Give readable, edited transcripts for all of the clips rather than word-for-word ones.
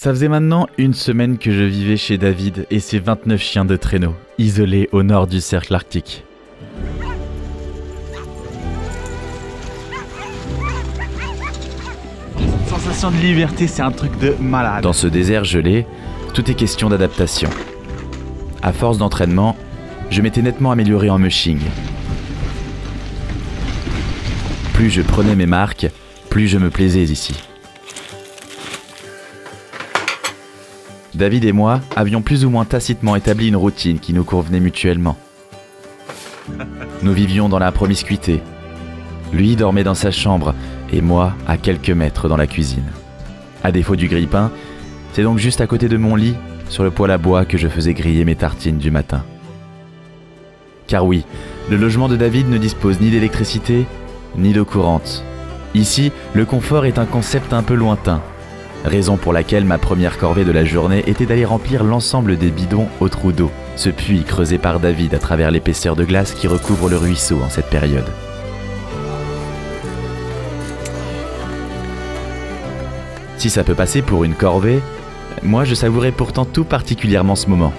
Ça faisait maintenant une semaine que je vivais chez David et ses 29 chiens de traîneau, isolés au nord du cercle arctique. Cette sensation de liberté, c'est un truc de malade. Dans ce désert gelé, tout est question d'adaptation. À force d'entraînement, je m'étais nettement amélioré en mushing. Plus je prenais mes marques, plus je me plaisais ici. David et moi avions plus ou moins tacitement établi une routine qui nous convenait mutuellement. Nous vivions dans la promiscuité. Lui dormait dans sa chambre et moi à quelques mètres dans la cuisine. À défaut du grille-pain, c'est donc juste à côté de mon lit, sur le poêle à bois, que je faisais griller mes tartines du matin. Car oui, le logement de David ne dispose ni d'électricité, ni d'eau courante. Ici, le confort est un concept un peu lointain. Raison pour laquelle ma première corvée de la journée était d'aller remplir l'ensemble des bidons au trou d'eau, ce puits creusé par David à travers l'épaisseur de glace qui recouvre le ruisseau en cette période. Si ça peut passer pour une corvée, moi je savourais pourtant tout particulièrement ce moment.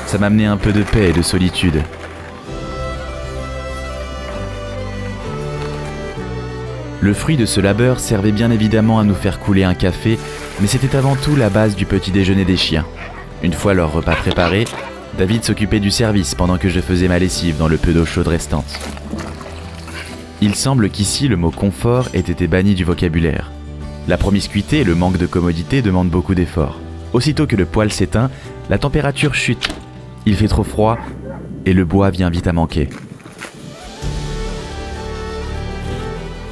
Ça m'amenait un peu de paix et de solitude. Le fruit de ce labeur servait bien évidemment à nous faire couler un café, mais c'était avant tout la base du petit déjeuner des chiens. Une fois leur repas préparé, David s'occupait du service pendant que je faisais ma lessive dans le peu d'eau chaude restante. Il semble qu'ici le mot confort ait été banni du vocabulaire. La promiscuité et le manque de commodité demandent beaucoup d'efforts. Aussitôt que le poêle s'éteint, la température chute. Il fait trop froid et le bois vient vite à manquer.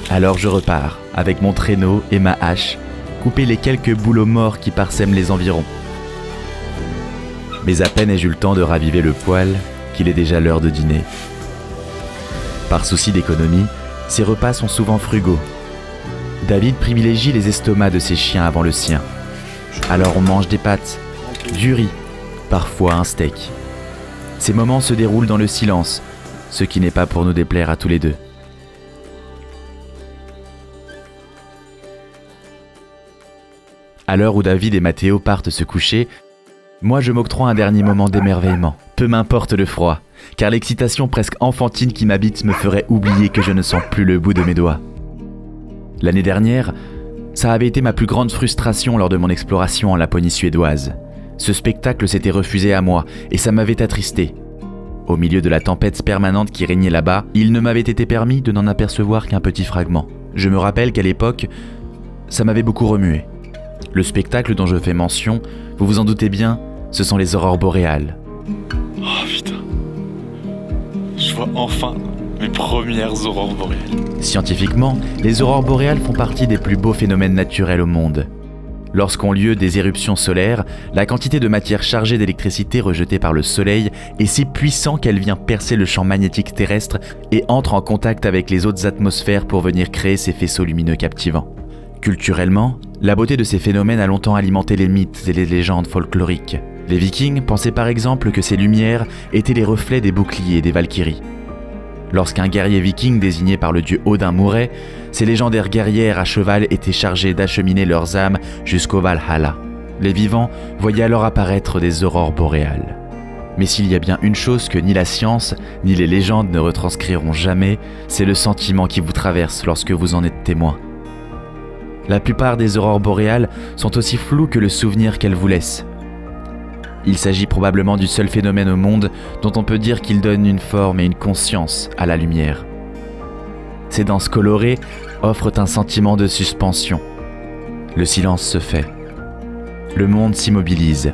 Alors je repars, avec mon traîneau et ma hache, couper les quelques bouleaux morts qui parsèment les environs. Mais à peine ai-je eu le temps de raviver le poêle, qu'il est déjà l'heure de dîner. Par souci d'économie, ces repas sont souvent frugaux. David privilégie les estomacs de ses chiens avant le sien. Alors on mange des pâtes, du riz, parfois un steak. Ces moments se déroulent dans le silence, ce qui n'est pas pour nous déplaire à tous les deux. À l'heure où David et Mathéo partent se coucher, moi je m'octroie un dernier moment d'émerveillement. Peu m'importe le froid, car l'excitation presque enfantine qui m'habite me ferait oublier que je ne sens plus le bout de mes doigts. L'année dernière, ça avait été ma plus grande frustration lors de mon exploration en Laponie suédoise. Ce spectacle s'était refusé à moi et ça m'avait attristé. Au milieu de la tempête permanente qui régnait là-bas, il ne m'avait été permis de n'en apercevoir qu'un petit fragment. Je me rappelle qu'à l'époque, ça m'avait beaucoup remué. Le spectacle dont je fais mention, vous vous en doutez bien, ce sont les aurores boréales. Oh putain. Je vois enfin mes premières aurores boréales. Scientifiquement, les aurores boréales font partie des plus beaux phénomènes naturels au monde. Lorsqu'ont lieu des éruptions solaires, la quantité de matière chargée d'électricité rejetée par le soleil est si puissant qu'elle vient percer le champ magnétique terrestre et entre en contact avec les autres atmosphères pour venir créer ces faisceaux lumineux captivants. Culturellement, la beauté de ces phénomènes a longtemps alimenté les mythes et les légendes folkloriques. Les Vikings pensaient par exemple que ces lumières étaient les reflets des boucliers des Valkyries. Lorsqu'un guerrier viking désigné par le dieu Odin mourait, ces légendaires guerrières à cheval étaient chargées d'acheminer leurs âmes jusqu'au Valhalla. Les vivants voyaient alors apparaître des aurores boréales. Mais s'il y a bien une chose que ni la science, ni les légendes ne retranscriront jamais, c'est le sentiment qui vous traverse lorsque vous en êtes témoin. La plupart des aurores boréales sont aussi floues que le souvenir qu'elles vous laissent. Il s'agit probablement du seul phénomène au monde dont on peut dire qu'il donne une forme et une conscience à la lumière. Ces danses colorées offrent un sentiment de suspension. Le silence se fait. Le monde s'immobilise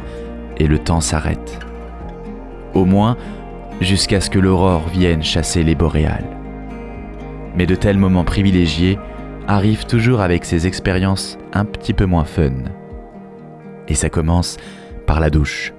et le temps s'arrête. Au moins, jusqu'à ce que l'aurore vienne chasser les boréales. Mais de tels moments privilégiés arrive toujours avec ses expériences un petit peu moins fun. Et ça commence par la douche.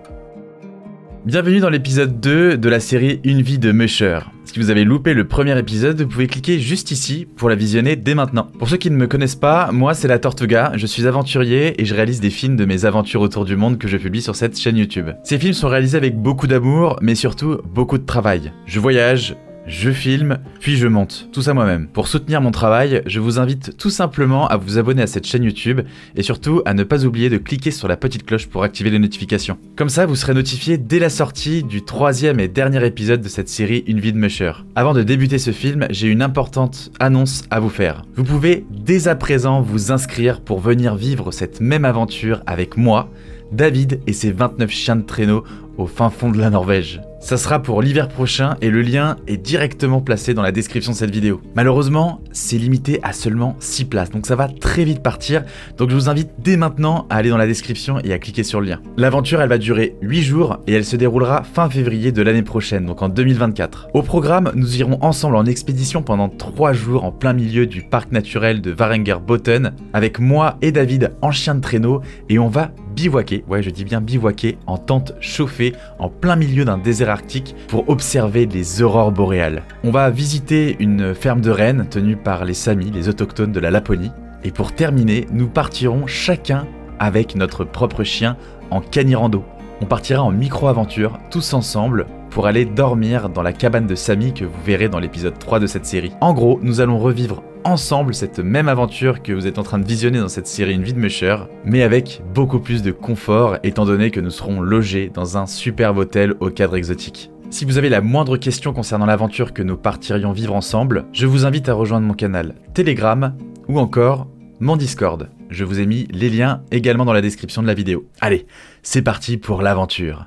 Bienvenue dans l'épisode 2 de la série Une vie de musher. Si vous avez loupé le premier épisode, vous pouvez cliquer juste ici pour la visionner dès maintenant. Pour ceux qui ne me connaissent pas, moi c'est la Tortuga, je suis aventurier et je réalise des films de mes aventures autour du monde que je publie sur cette chaîne YouTube. Ces films sont réalisés avec beaucoup d'amour, mais surtout beaucoup de travail. Je voyage, je filme, puis je monte, tout ça moi-même. Pour soutenir mon travail, je vous invite tout simplement à vous abonner à cette chaîne YouTube et surtout à ne pas oublier de cliquer sur la petite cloche pour activer les notifications. Comme ça, vous serez notifié dès la sortie du 3e et dernier épisode de cette série Une vie de musher. Avant de débuter ce film, j'ai une importante annonce à vous faire. Vous pouvez dès à présent vous inscrire pour venir vivre cette même aventure avec moi, David et ses 29 chiens de traîneau au fin fond de la Norvège. Ça sera pour l'hiver prochain et le lien est directement placé dans la description de cette vidéo. Malheureusement, c'est limité à seulement 6 places, donc ça va très vite partir, donc je vous invite dès maintenant à aller dans la description et à cliquer sur le lien. L'aventure, elle va durer 8 jours et elle se déroulera fin février de l'année prochaine, donc en 2024. Au programme, nous irons ensemble en expédition pendant 3 jours en plein milieu du parc naturel de Varangerbotn, avec moi et David en chien de traîneau, et on va bivouaquer, ouais je dis bien bivouaquer, en tente chauffée, en plein milieu d'un désert arctique pour observer les aurores boréales. On va visiter une ferme de rennes tenue par les Samis, les autochtones de la Laponie. Et pour terminer, nous partirons chacun avec notre propre chien en canirando. On partira en micro-aventure, tous ensemble, pour aller dormir dans la cabane de Sami que vous verrez dans l'épisode 3 de cette série. En gros, nous allons revivre ensemble cette même aventure que vous êtes en train de visionner dans cette série Une vie de musher, mais avec beaucoup plus de confort étant donné que nous serons logés dans un superbe hôtel au cadre exotique. Si vous avez la moindre question concernant l'aventure que nous partirions vivre ensemble, je vous invite à rejoindre mon canal Telegram ou encore mon Discord. Je vous ai mis les liens également dans la description de la vidéo. Allez, c'est parti pour l'aventure.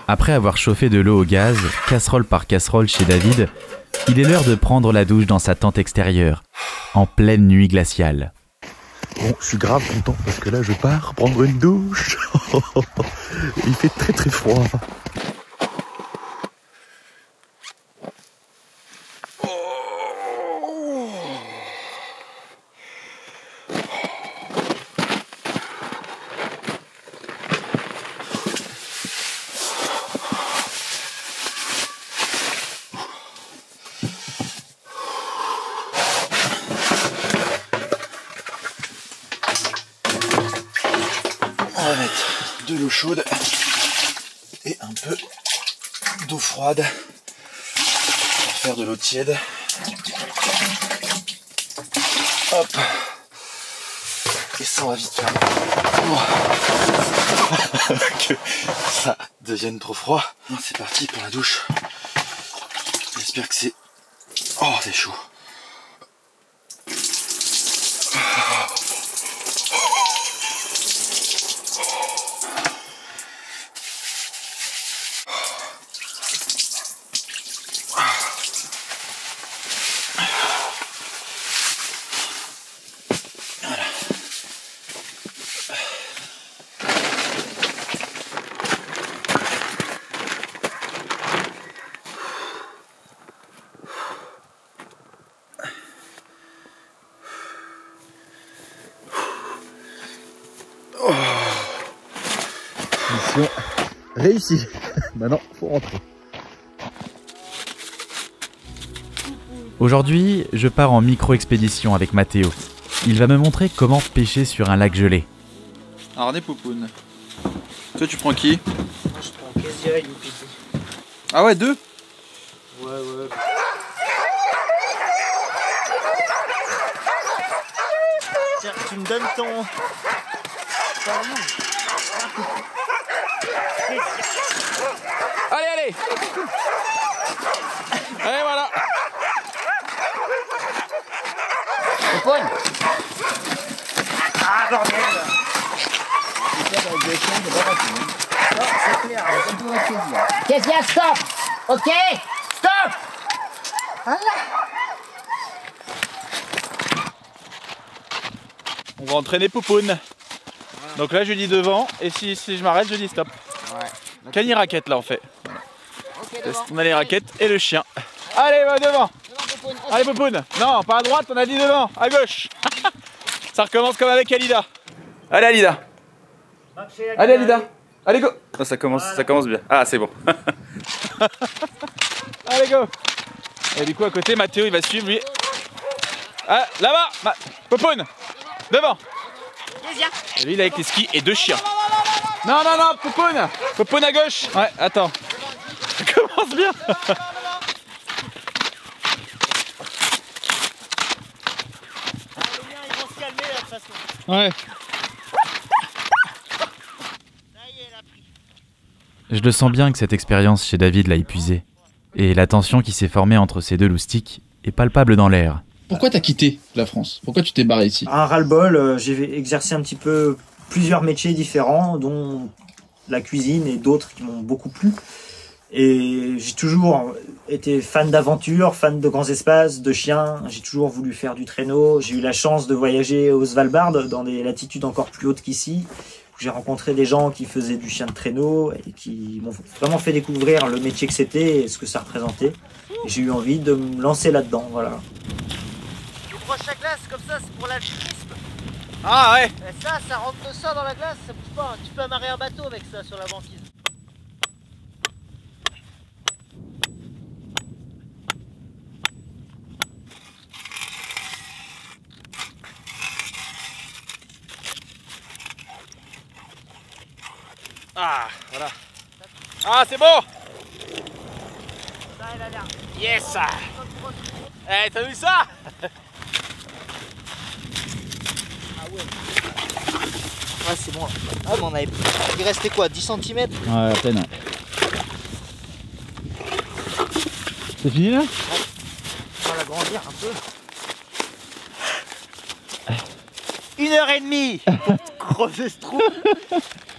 Après avoir chauffé de l'eau au gaz, casserole par casserole chez David, il est l'heure de prendre la douche dans sa tente extérieure, en pleine nuit glaciale. Bon, je suis grave content parce que là je pars prendre une douche. Il fait très très froid. On va mettre de l'eau chaude et un peu d'eau froide pour faire de l'eau tiède. Hop. Et ça, on va vite faire que ça devienne trop froid. C'est parti pour la douche. J'espère que c'est... Oh, c'est chaud. Mission réussie. Maintenant, faut rentrer. Aujourd'hui, je pars en micro-expédition avec Mathéo. Il va me montrer comment pêcher sur un lac gelé. Alors des poupounes. Toi tu prends qui? Moi je prends Kezia et Youpiti. Ah ouais, 2? Ouais. Tiens, tu me donnes ton... Pardon. Allez Allez voilà. Poupounes. Ah bordel. Non, c'est clair, c'est tout avec Kezia. Kezia, stop. Ok. Stop. Voilà. On va entraîner Poupoune. Donc là je dis devant et si je m'arrête je dis stop. Ouais. Cani raquette là on fait. Ok, devant. On a les raquettes et le chien. Allez va devant. Devant, Poupoune. Allez Poupoune. Non pas à droite, on a dit devant, à gauche. Ça Ça recommence comme avec Alida. Allez Alida. Allez Alida. Allez go. Oh, ça commence bien. Ah c'est bon. Allez go. Et du coup à côté Mathéo il va suivre lui. Ah là-bas. Popoun. Devant. Et lui il est avec les skis et 2 chiens. Non, Popoun. Popoun à gauche. Ouais, attends. Ça commence bien. Ils vont se calmer là de toute façon. Ouais. Je le sens bien que cette expérience chez David l'a épuisé. Et la tension qui s'est formée entre ces deux loustiques est palpable dans l'air. Pourquoi t'as quitté la France? Pourquoi tu t'es barré ici? Un ras-le-bol, j'ai exercé un petit peu plusieurs métiers différents, dont la cuisine et d'autres qui m'ont beaucoup plu. Et j'ai toujours été fan d'aventure, fan de grands espaces, de chiens. J'ai toujours voulu faire du traîneau. J'ai eu la chance de voyager au Svalbard, dans des latitudes encore plus hautes qu'ici. J'ai rencontré des gens qui faisaient du chien de traîneau et qui m'ont vraiment fait découvrir le métier que c'était et ce que ça représentait. Et j'ai eu envie de me lancer là-dedans, voilà. Tu broches la glace comme ça, c'est pour l'alpinisme. Ah ouais. Et ça rentre de ça dans la glace, ça bouge pas. Tu peux amarrer un bateau avec ça sur la banquise. Ah voilà. Ah c'est bon. Ça, elle a l'air. Yes. Eh t'as vu ça? Ouais, c'est bon. Ah, mais on avait. Il restait quoi, 10 cm? Ouais, à peine. Ouais. C'est fini là? On va l'agrandir un peu. 1h30 pour crever ce trou.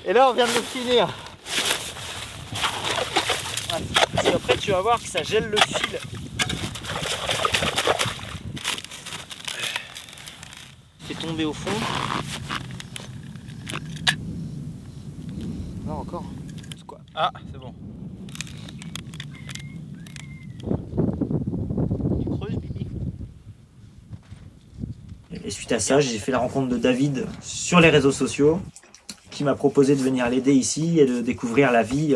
Et là, on vient de le finir. Ouais. Et après, tu vas voir que ça gèle le fil. Fait tomber au fond. Non, encore. C'est quoi? Ah c'est bon. Tu creuses, Bibi. Et suite à ça, j'ai fait la rencontre de David sur les réseaux sociaux, qui m'a proposé de venir l'aider ici et de découvrir la vie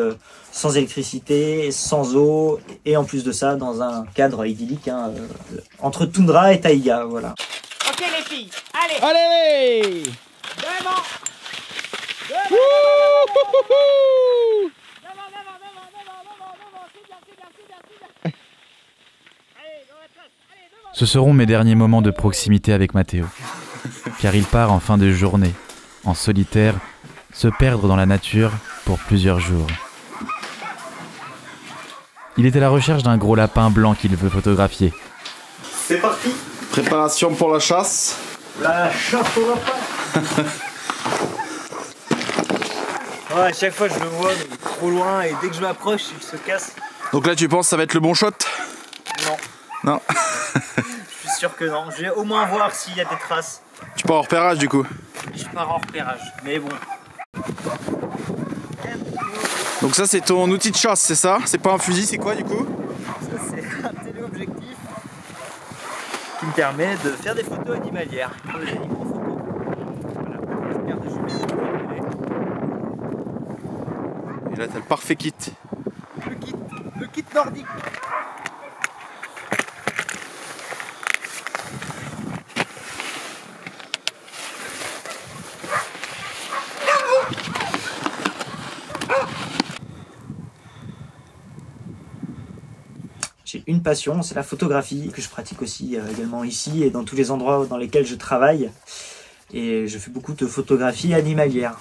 sans électricité, sans eau, et en plus de ça, dans un cadre idyllique, hein, entre toundra et taïga, voilà. Ok les filles, allez, Allez! devant. Ce seront mes derniers moments de proximité avec Mathéo, car il part en fin de journée, en solitaire, se perdre dans la nature pour plusieurs jours. Il est à la recherche d'un gros lapin blanc qu'il veut photographier. C'est parti. Préparation pour la chasse. La chasse au lapin. Ouais, à chaque fois je le vois, mais trop loin, et dès que je m'approche, il se casse. Donc là tu penses que ça va être le bon shot? Non, Non. je suis sûr que non. Je vais au moins voir s'il y a des traces. Tu pars en repérage du coup. Je pars en repérage, mais bon. Donc ça c'est ton outil de chasse, c'est ça? C'est pas un fusil, c'est quoi du coup? Ça, c'est un téléobjectif qui me permet de faire des photos animalières. Pour les animaux en photo. Voilà. Regarde, je vais Et là t'as le parfait kit. le kit nordique. J'ai une passion, c'est la photographie, que je pratique aussi également ici et dans tous les endroits dans lesquels je travaille. Et je fais beaucoup de photographie animalière.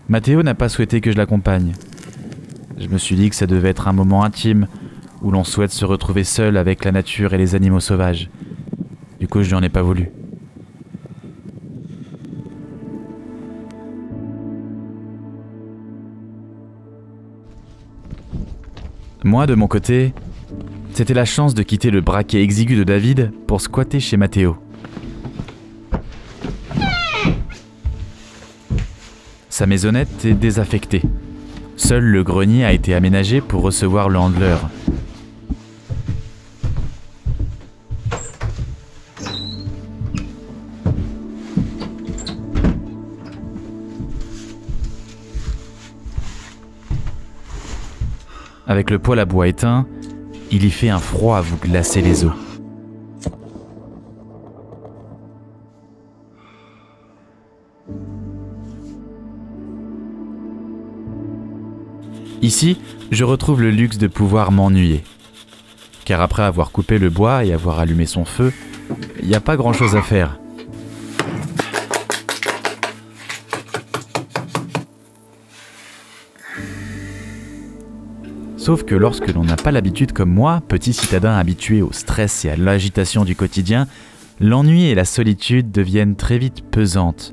Mathéo n'a pas souhaité que je l'accompagne. Je me suis dit que ça devait être un moment intime, où l'on souhaite se retrouver seul avec la nature et les animaux sauvages. Du coup, je lui en ai pas voulu. Moi, de mon côté, c'était la chance de quitter le braquet exigu de David pour squatter chez Mathéo. Sa maisonnette est désaffectée. Seul le grenier a été aménagé pour recevoir le handler. avec le poêle à bois éteint, il y fait un froid à vous glacer les os. Ici, je retrouve le luxe de pouvoir m'ennuyer. Car après avoir coupé le bois et avoir allumé son feu, il n'y a pas grand-chose à faire. Sauf que lorsque l'on n'a pas l'habitude comme moi, petit citadin habitué au stress et à l'agitation du quotidien, l'ennui et la solitude deviennent très vite pesantes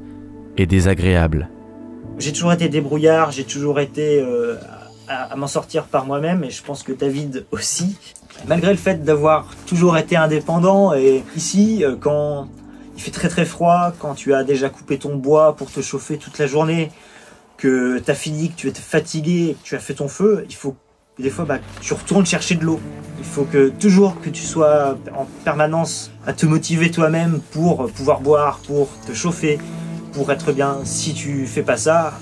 et désagréables. J'ai toujours été débrouillard, j'ai toujours été à m'en sortir par moi-même et je pense que David aussi. Malgré le fait d'avoir toujours été indépendant, et ici, quand il fait très très froid, quand tu as déjà coupé ton bois pour te chauffer toute la journée, que tu as fini, que tu es fatigué, que tu as fait ton feu, il faut des fois tu retournes chercher de l'eau. Il faut que toujours que tu sois en permanence à te motiver toi-même pour pouvoir boire, pour te chauffer, pour être bien. Si tu fais pas ça,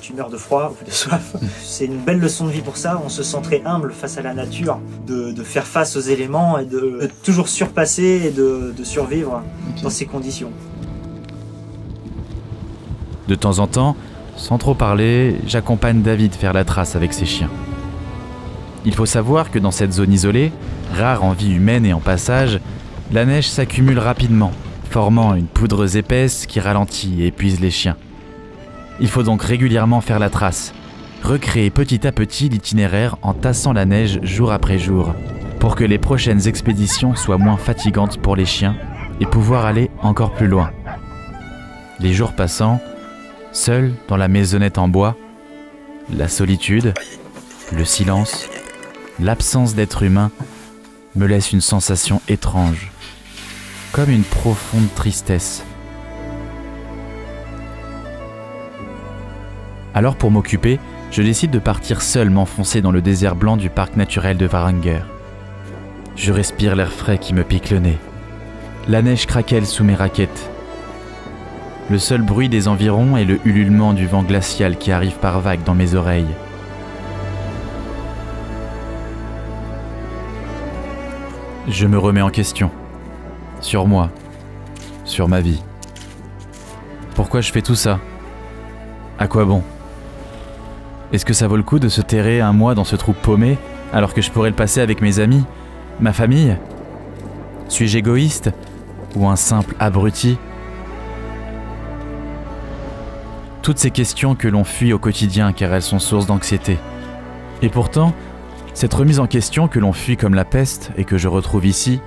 tu meurs de froid ou de soif. C'est une belle leçon de vie pour ça. On se sent très humble face à la nature, de faire face aux éléments et de toujours surpasser et de survivre dans ces conditions. De temps en temps, sans trop parler, j'accompagne David faire la trace avec ses chiens. Il faut savoir que dans cette zone isolée, rare en vie humaine et en passage, la neige s'accumule rapidement, formant une poudreuse épaisse qui ralentit et épuise les chiens. Il faut donc régulièrement faire la trace, recréer petit à petit l'itinéraire en tassant la neige jour après jour, pour que les prochaines expéditions soient moins fatigantes pour les chiens et pouvoir aller encore plus loin. Les jours passant, seul dans la maisonnette en bois, la solitude, le silence, l'absence d'être humain me laisse une sensation étrange, comme une profonde tristesse. Alors pour m'occuper, je décide de partir seul m'enfoncer dans le désert blanc du parc naturel de Varanger. Je respire l'air frais qui me pique le nez. La neige craquelle sous mes raquettes. Le seul bruit des environs est le ululement du vent glacial qui arrive par vagues dans mes oreilles. Je me remets en question. Sur moi. Sur ma vie. Pourquoi je fais tout ça? À quoi bon? Est-ce que ça vaut le coup de se terrer un mois dans ce trou paumé alors que je pourrais le passer avec mes amis, ma famille? Suis-je égoïste ou un simple abruti? Toutes ces questions que l'on fuit au quotidien car elles sont source d'anxiété. Et pourtant, cette remise en question que l'on fuit comme la peste et que je retrouve ici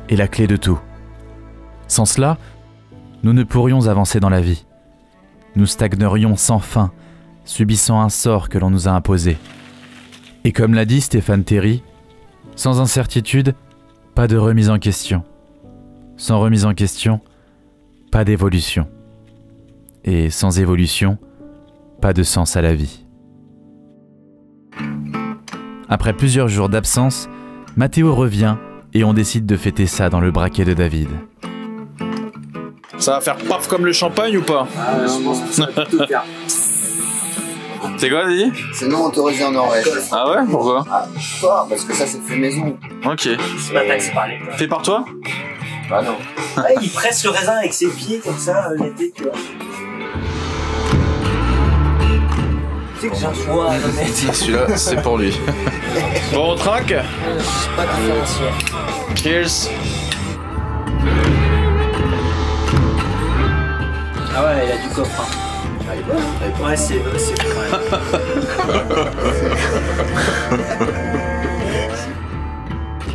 est la clé de tout. Sans cela, nous ne pourrions avancer dans la vie. Nous stagnerions sans fin, subissant un sort que l'on nous a imposé. Et comme l'a dit Stéphane Terry, sans incertitude, pas de remise en question. Sans remise en question, pas d'évolution. Et sans évolution, pas de sens à la vie. Après plusieurs jours d'absence, Mathéo revient et on décide de fêter ça dans le braquet de David. Ça va faire paf comme le champagne ou pas? Je pense que ça va plutôt faire. C'est quoi, Didi? C'est non autorisé en Norvège. Ah ouais? Pourquoi? Fort, parce que ça c'est fait maison. Ok. C'est pas taxé par l'État. Fait par toi? Bah non. Ouais, il presse le raisin avec ses pieds comme ça l'été, tu vois. Tu sais que j'ai un choix à mettre. Celui-là, c'est pour lui. Bon, on traque? Pas différencié. Cheers. Ah ouais, il a du coffre. Hein. Ouais, c'est vrai.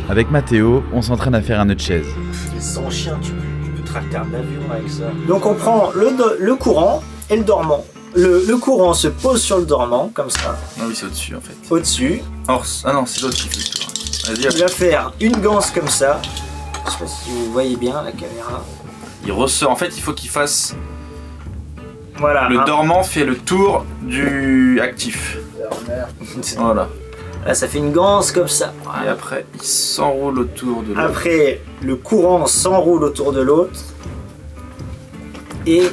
Avec Mathéo, on s'entraîne à faire un nœud de chaise. Sans chien, tu peux tracter un avion avec ça. Donc on prend le courant et le dormant. Le courant se pose sur le dormant, comme ça. Ah oui, c'est au-dessus en fait. Au-dessus. Ah non, c'est l'autre qui fait toi. Vas-y, Il va faire une ganse comme ça. Je sais pas si vous voyez bien la caméra. il ressort. En fait, il faut qu'il fasse. Voilà. Le dormant fait le tour du actif. Voilà. Là, ça fait une ganse comme ça. Et après, il s'enroule autour de l'autre. Après, le courant s'enroule autour de l'autre et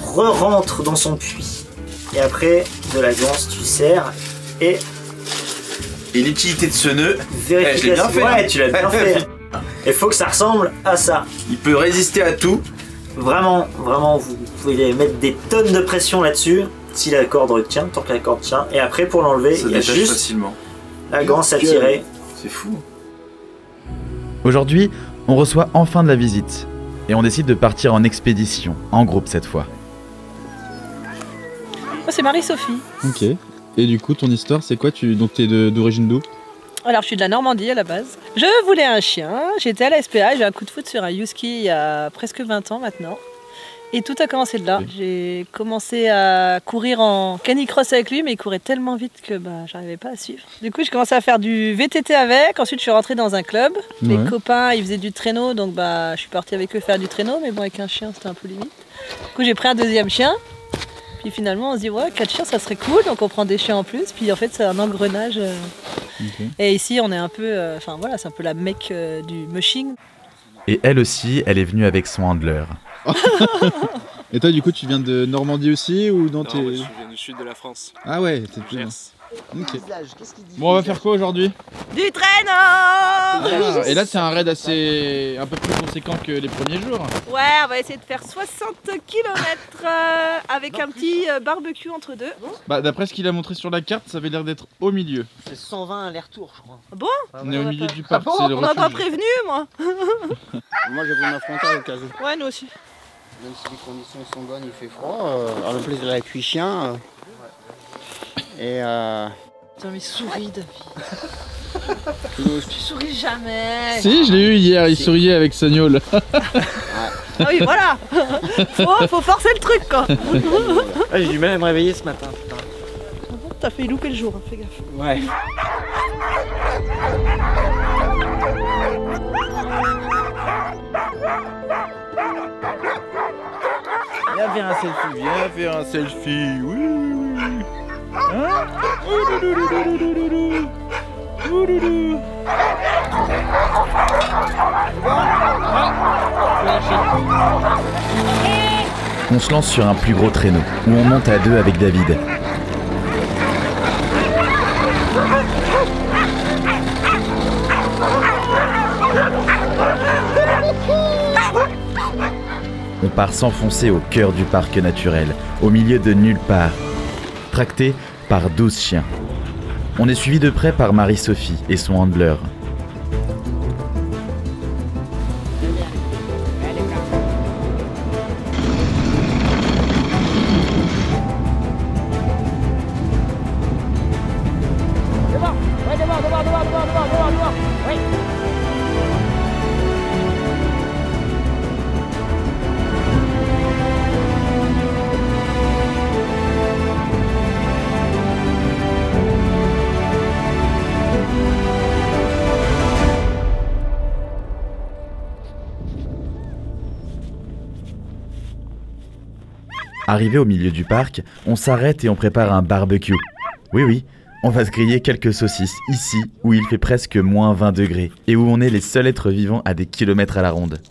re-rentre dans son puits. Et après, de la ganse, tu serres et Et l'utilité de ce nœud, Vérification. je l'ai bien fait. Ouais, tu l'as bien fait. Il faut que ça ressemble à ça. Il peut résister à tout. Vraiment, vraiment, vous pouvez mettre des tonnes de pression là-dessus. Si la corde tient, tant que la corde tient. Et après, pour l'enlever, Ça il y a détache juste facilement. la ganse à tirer. C'est fou. Aujourd'hui, on reçoit enfin de la visite. Et on décide de partir en expédition, en groupe cette fois. Moi, c'est Marie-Sophie. Ok. Et du coup, ton histoire, c'est quoi? Donc t'es d'origine d'où? Alors, je suis de la Normandie à la base. Je voulais un chien. J'étais à la SPA, j'ai eu un coup de foot sur un husky il y a presque 20 ans maintenant. Et tout a commencé de là. J'ai commencé à courir en canicross avec lui, mais il courait tellement vite que j'arrivais pas à suivre. Du coup, j'ai commencé à faire du VTT avec. Ensuite, je suis rentrée dans un club. Ouais. Les copains, ils faisaient du traîneau, donc je suis partie avec eux faire du traîneau. Mais bon, avec un chien, c'était un peu limite. Du coup, j'ai pris un deuxième chien. Puis finalement, on se dit, ouais, 4 chiens, ça serait cool. Donc, on prend des chiens en plus. Puis en fait, c'est un engrenage. Ok. Et ici, on est un peu. Enfin, voilà, c'est un peu la mecque du mushing. Et elle aussi, elle est venue avec son handler. Et toi, du coup, tu viens de Normandie aussi ou dans tes... Non, moi, je viens du sud de la France. Ah ouais, t'es plus loin. Gers. Ok. Bon, on va faire quoi aujourd'hui? Du traîneau. Et là, c'est un raid assez... un peu plus conséquent que les premiers jours. Ouais, on va essayer de faire 60 km avec un petit barbecue entre deux. Bah, d'après ce qu'il a montré sur la carte, ça avait l'air d'être au milieu. C'est 120 aller-retour, je crois. Bon, On est au milieu du Ah parc, bon, c'est le on m'a pas refuge. prévenu, moi. Moi, j'ai pris ma frontale au cas où. Ouais, nous aussi. Même si les conditions sont bonnes, il fait froid. Alors, le plaisir de la cuit chien. Putain, mais souris, David. Toulouse. Tu souris jamais. Si, je l'ai eu hier, il souriait avec Sagnol. Ah oui, voilà. Faut forcer le truc, quoi. J'ai du mal à me réveiller ce matin. Putain. T'as fait louper le jour, hein, fais gaffe. Ouais. Viens faire un selfie, viens faire un selfie. Oui, oui, oui. Hein? Ouloulouloulouloulou. Ouloulou. On se lance sur un plus gros traîneau, où on monte à deux avec David. On part s'enfoncer au cœur du parc naturel, au milieu de nulle part, tracté par 12 chiens. On est suivi de près par Marie-Sophie et son handler. Arrivé au milieu du parc, on s'arrête et on prépare un barbecue. Oui, oui, on va se griller quelques saucisses ici où il fait presque moins 20 degrés et où on est les seuls êtres vivants à des kilomètres à la ronde.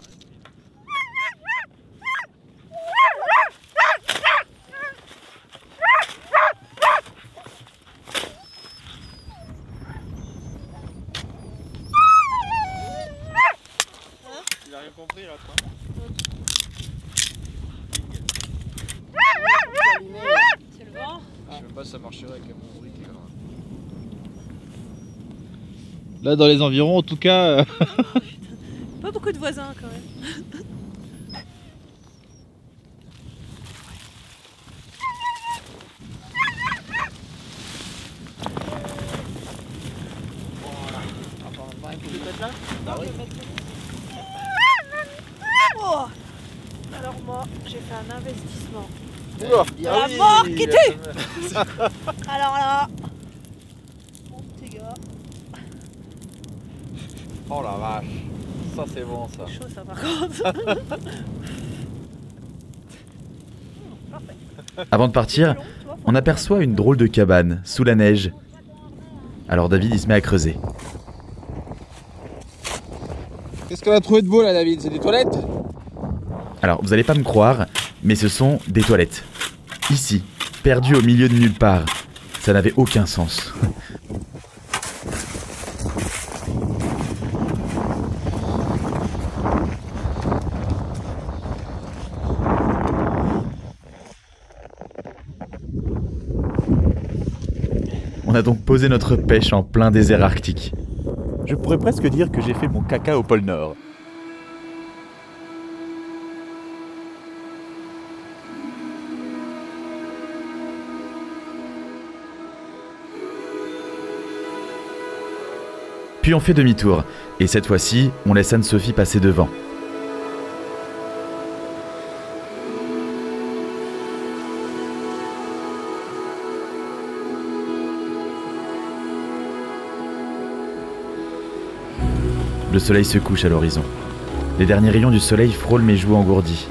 Il a rien compris là, toi. C'est le vent. Je sais même pas si ça marcherait avec mon briquet là. Là, dans les environs, en tout cas... Pas beaucoup de voisins, quand même. Oh. Alors moi, j'ai fait un investissement. La mort qui tue. Alors là, mon petit gars, Oh la vache. Ça c'est bon ça. chaud ça par contre. Avant de partir, on aperçoit une drôle de cabane sous la neige. Alors David il se met à creuser. Qu'est-ce qu'on a trouvé de beau là, David? C'est des toilettes? Alors vous allez pas me croire, mais ce sont des toilettes. Ici, perdues au milieu de nulle part. Ça n'avait aucun sens. On a donc posé notre pêche en plein désert arctique. Je pourrais presque dire que j'ai fait mon caca au pôle Nord. Puis on fait demi-tour, et cette fois-ci, on laisse Anne-Sophie passer devant. Le soleil se couche à l'horizon. Les derniers rayons du soleil frôlent mes joues engourdies.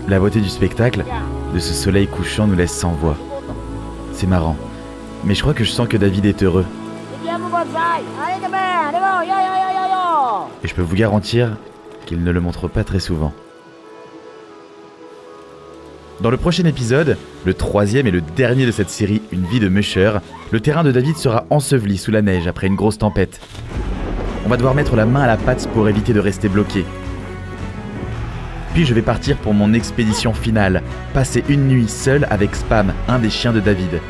La beauté du spectacle, de ce soleil couchant, nous laisse sans voix. C'est marrant, mais je crois que je sens que David est heureux. Et je peux vous garantir qu'il ne le montre pas très souvent. Dans le prochain épisode, le 3e et le dernier de cette série Une vie de musher, le terrain de David sera enseveli sous la neige après une grosse tempête. On va devoir mettre la main à la pâte pour éviter de rester bloqué. Puis je vais partir pour mon expédition finale, passer une nuit seul avec Spam, un des chiens de David.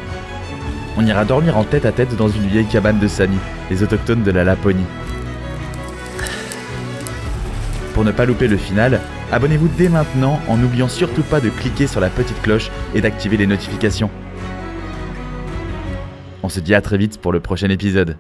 On ira dormir en tête à tête dans une vieille cabane de Sami, les autochtones de la Laponie. Pour ne pas louper le final, abonnez-vous dès maintenant en n'oubliant surtout pas de cliquer sur la petite cloche et d'activer les notifications. On se dit à très vite pour le prochain épisode.